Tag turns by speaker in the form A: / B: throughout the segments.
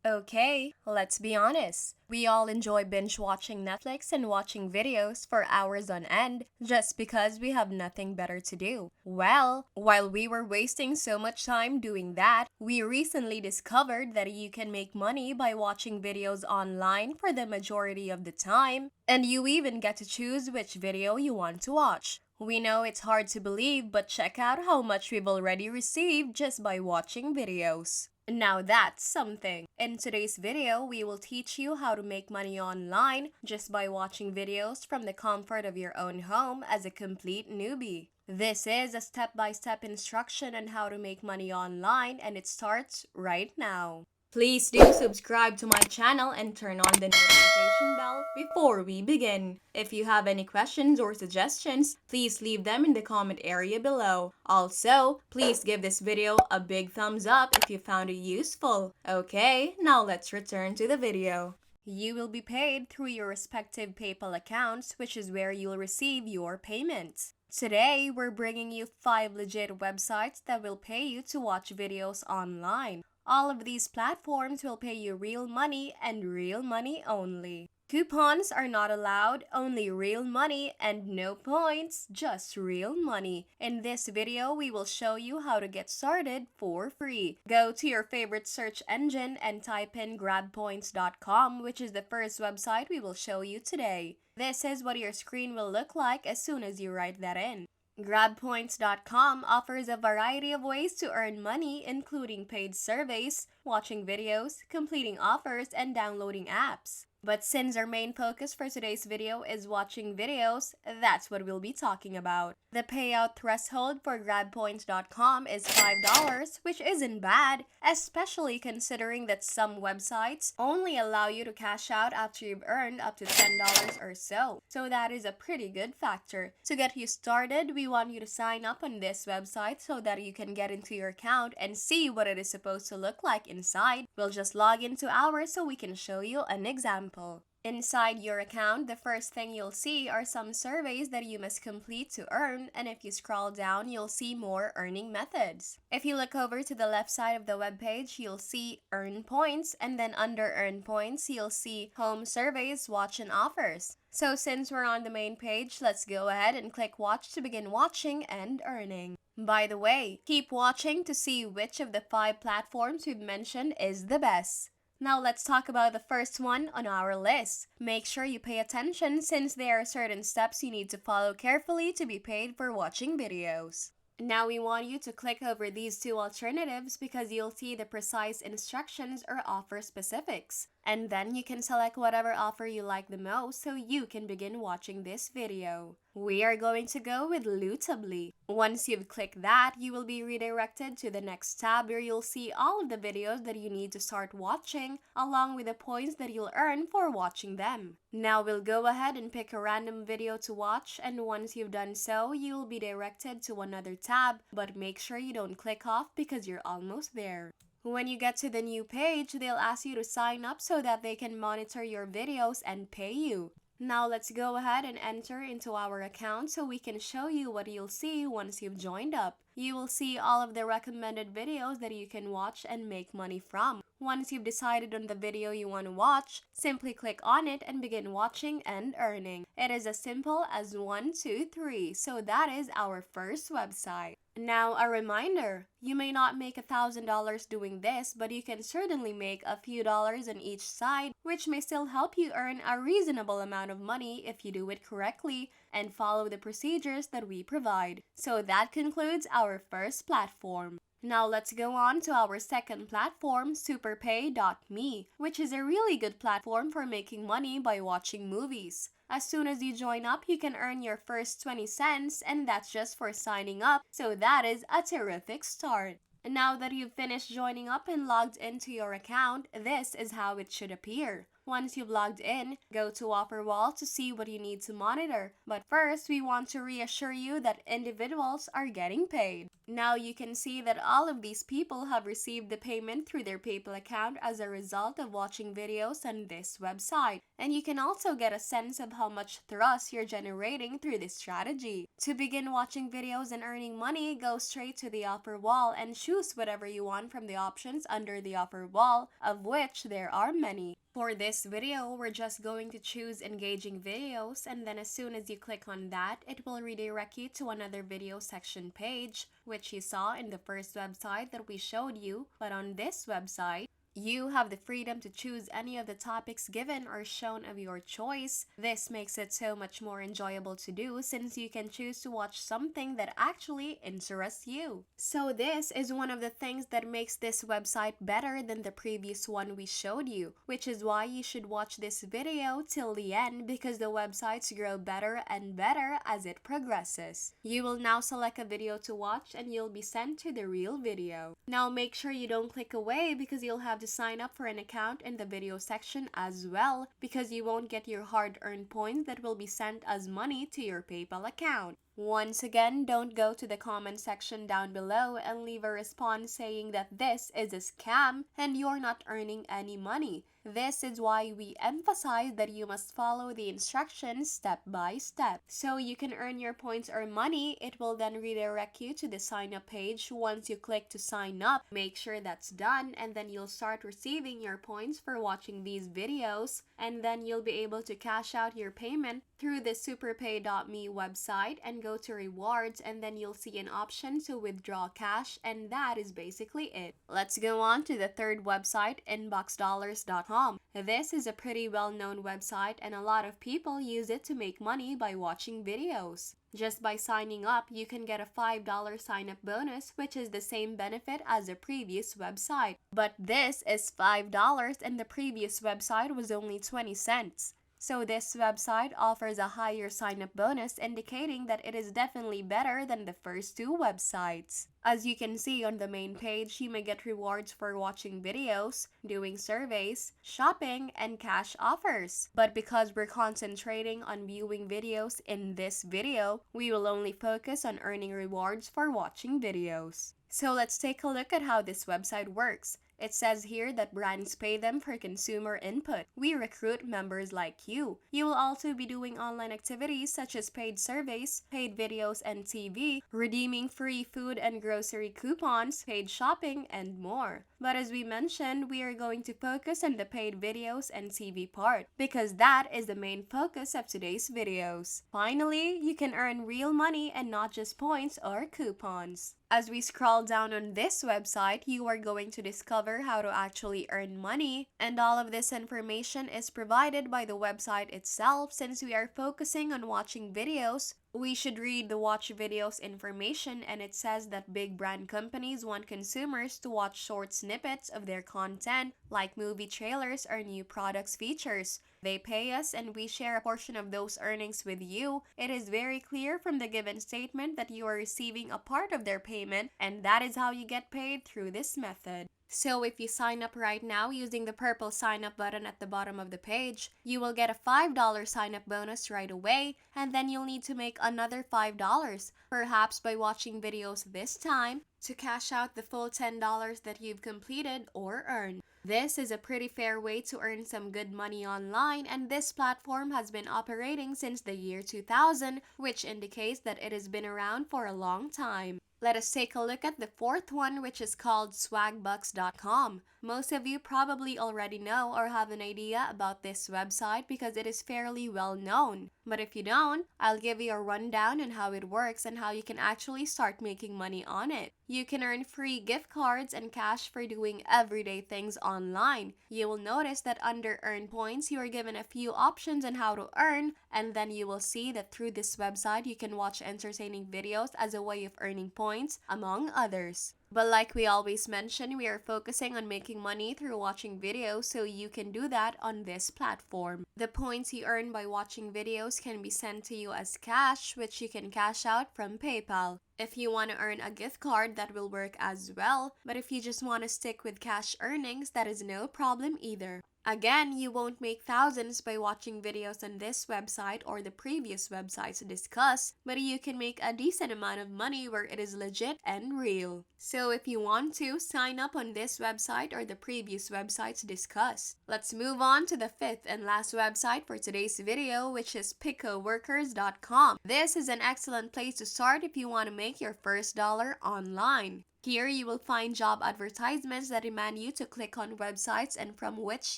A: Okay, let's be honest. We all enjoy binge watching Netflix and watching videos for hours on end just because we have nothing better to do. Well, while we were wasting so much time doing that, we recently discovered that you can make money by watching videos online for the majority of the time, and you even get to choose which video you want to watch. We know it's hard to believe, but check out how much we've already received just by watching videos. Now that's something. In today's video, we will teach you how to make money online just by watching videos from the comfort of your own home as a complete newbie. This is a step-by-step instruction on how to make money online, and it starts right now. Please do subscribe to my channel and turn on the notification bell before we begin. If you have any questions or suggestions, please leave them in the comment area below. Also, please give this video a big thumbs up if you found it useful. Okay, now let's return to the video. You will be paid through your respective PayPal accounts, which is where you'll receive your payments. Today, we're bringing you 5 legit websites that will pay you to watch videos online. All of these platforms will pay you real money and real money only. Coupons are not allowed, only real money and no points, just real money. In this video, we will show you how to get started for free. Go to your favorite search engine and type in grabpoints.com, which is the first website we will show you today. This is what your screen will look like as soon as you write that in. GrabPoints.com offers a variety of ways to earn money, including paid surveys, watching videos, completing offers, and downloading apps. But since our main focus for today's video is watching videos, that's what we'll be talking about. The payout threshold for GrabPoints.com is $5, which isn't bad, especially considering that some websites only allow you to cash out after you've earned up to $10 or so. So that is a pretty good factor. To get you started, we want you to sign up on this website so that you can get into your account and see what it is supposed to look like inside. We'll just log into ours so we can show you an example. Inside your account, the first thing you'll see are some surveys that you must complete to earn, and if you scroll down, you'll see more earning methods. If you look over to the left side of the web page, you'll see Earn Points, and then under Earn Points, you'll see Home Surveys, Watch and Offers. So since we're on the main page, let's go ahead and click Watch to begin watching and earning. By the way, keep watching to see which of the 5 platforms we've mentioned is the best. Now let's talk about the first one on our list. Make sure you pay attention since there are certain steps you need to follow carefully to be paid for watching videos. Now we want you to click over these 2 alternatives because you'll see the precise instructions or offer specifics. And then you can select whatever offer you like the most so you can begin watching this video. We are going to go with Lootably. Once you've clicked that, you will be redirected to the next tab where you'll see all of the videos that you need to start watching, along with the points that you'll earn for watching them. Now we'll go ahead and pick a random video to watch, and once you've done so, you'll be directed to another tab, but make sure you don't click off because you're almost there. When you get to the new page, they'll ask you to sign up so that they can monitor your videos and pay you. Now let's go ahead and enter into our account so we can show you what you'll see once you've joined up. You will see all of the recommended videos that you can watch and make money from. Once you've decided on the video you want to watch, simply click on it and begin watching and earning. It is as simple as 1, 2, 3. So that is our first website. Now a reminder, you may not make $1,000 doing this, but you can certainly make a few dollars on each side, which may still help you earn a reasonable amount of money if you do it correctly and follow the procedures that we provide. So that concludes our first platform. Now let's go on to our second platform, Superpay.me, which is a really good platform for making money by watching movies. As soon as you join up, you can earn your first 20 cents, and that's just for signing up, so that is a terrific start. Now that you've finished joining up and logged into your account, this is how it should appear. Once you've logged in, go to Offer Wall to see what you need to monitor. But first, we want to reassure you that individuals are getting paid. Now you can see that all of these people have received the payment through their PayPal account as a result of watching videos on this website. And you can also get a sense of how much thrust you're generating through this strategy. To begin watching videos and earning money, go straight to the offer wall and choose whatever you want from the options under the offer wall, of which there are many. For this video, we're just going to choose engaging videos, and then as soon as you click on that, it will redirect you to another video section page, which you saw in the first website that we showed you. But on this website, you have the freedom to choose any of the topics given or shown of your choice. This makes it so much more enjoyable to do since you can choose to watch something that actually interests you. So this is one of the things that makes this website better than the previous one we showed you, which is why you should watch this video till the end because the websites grow better and better as it progresses. You will now select a video to watch and you'll be sent to the real video. Now make sure you don't click away because you'll have to sign up for an account in the video section as well because you won't get your hard-earned points that will be sent as money to your PayPal account. Once again, don't go to the comment section down below and leave a response saying that this is a scam and you're not earning any money. This is why we emphasize that you must follow the instructions step by step. So you can earn your points or money, it will then redirect you to the sign up page. Once you click to sign up, make sure that's done and then you'll start receiving your points for watching these videos, and then you'll be able to cash out your payment through the superpay.me website and go to rewards, and then you'll see an option to withdraw cash, and that is basically it. Let's go on to the third website, inboxdollars.com. This is a pretty well-known website and a lot of people use it to make money by watching videos. Just by signing up, you can get a $5 sign-up bonus, which is the same benefit as the previous website. But this is $5 and the previous website was only 20 cents. So this website offers a higher sign-up bonus, indicating that it is definitely better than the first two websites. As you can see on the main page, you may get rewards for watching videos, doing surveys, shopping, and cash offers. But because we're concentrating on viewing videos in this video, we will only focus on earning rewards for watching videos. So let's take a look at how this website works. It says here that brands pay them for consumer input. We recruit members like you. You will also be doing online activities such as paid surveys, paid videos and TV, redeeming free food and grocery coupons, paid shopping, and more. But as we mentioned, we are going to focus on the paid videos and TV part because that is the main focus of today's videos. Finally, you can earn real money and not just points or coupons. As we scroll down on this website, you are going to discover how to actually earn money, and all of this information is provided by the website itself. Since we are focusing on watching videos, we should read the watch videos information, and it says that big brand companies want consumers to watch short snippets of their content like movie trailers or new products features. They pay us and we share a portion of those earnings with you. It is very clear from the given statement that you are receiving a part of their payment, and that is how you get paid through this method. So if you sign up right now using the purple sign up button at the bottom of the page, you will get a $5 sign up bonus right away, and then you'll need to make another $5, perhaps by watching videos this time, to cash out the full $10 that you've completed or earned. This is a pretty fair way to earn some good money online, and this platform has been operating since the year 2000, which indicates that it has been around for a long time. Let us take a look at the fourth one, which is called swagbucks.com. Most of you probably already know or have an idea about this website because it is fairly well known. But if you don't, I'll give you a rundown on how it works and how you can actually start making money on it. You can earn free gift cards and cash for doing everyday things online. You will notice that under Earn Points, you are given a few options on how to earn, and then you will see that through this website, you can watch entertaining videos as a way of earning points, among others. But like we always mention, we are focusing on making money through watching videos, so you can do that on this platform. The points you earn by watching videos can be sent to you as cash, which you can cash out from PayPal. If you want to earn a gift card, that will work as well, but if you just want to stick with cash earnings, that is no problem either. Again, you won't make thousands by watching videos on this website or the previous websites discussed, but you can make a decent amount of money where it is legit and real. So if you want to, sign up on this website or the previous websites discussed. Let's move on to the fifth and last website for today's video, which is picoworkers.com. This is an excellent place to start if you want to make your first dollar online. Here you will find job advertisements that demand you to click on websites and from which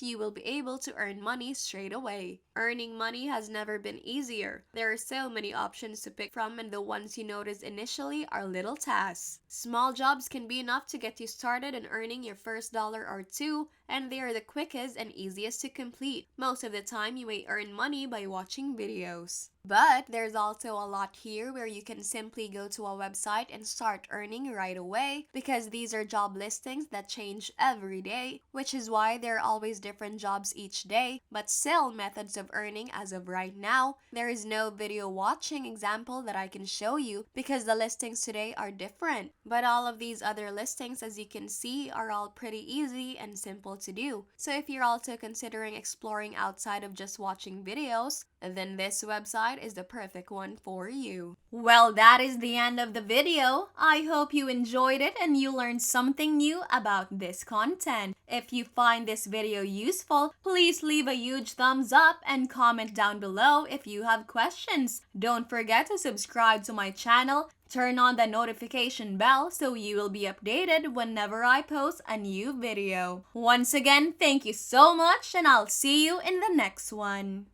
A: you will be able to earn money straight away. Earning money has never been easier. There are so many options to pick from, and the ones you notice initially are little tasks. Small jobs can be enough to get you started in earning your first dollar or two, and they are the quickest and easiest to complete. Most of the time you may earn money by watching videos. But there's also a lot here where you can simply go to a website and start earning right away, because these are job listings that change every day, which is why there are always different jobs each day, but still methods of earning as of right now. There is no video watching example that I can show you because the listings today are different. But all of these other listings, as you can see, are all pretty easy and simple to do. So if you're also considering exploring outside of just watching videos, then this website is the perfect one for you. Well, that is the end of the video. I hope you enjoyed it and you learned something new about this content. If you find this video useful, please leave a huge thumbs up and comment down below if you have questions. Don't forget to subscribe to my channel. Turn on the notification bell so you will be updated whenever I post a new video. Once again, thank you so much and I'll see you in the next one.